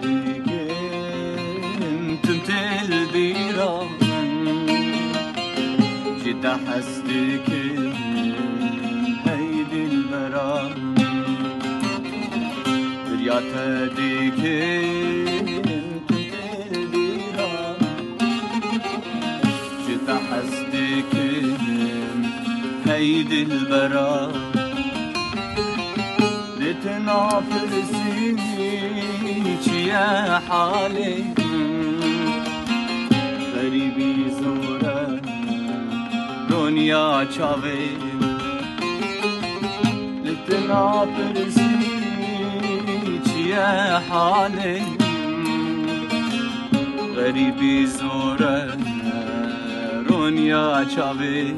ديكن تمتل بيران جدا حسدكن هيدي البران برياتا ديكن تمتل بيران جدا حسدكن هيدي البران لتنافسيك يا حالي غريبي زورا دنيا چاوي لتنافسيك يا حالي غريبي زورا دنيا چاوي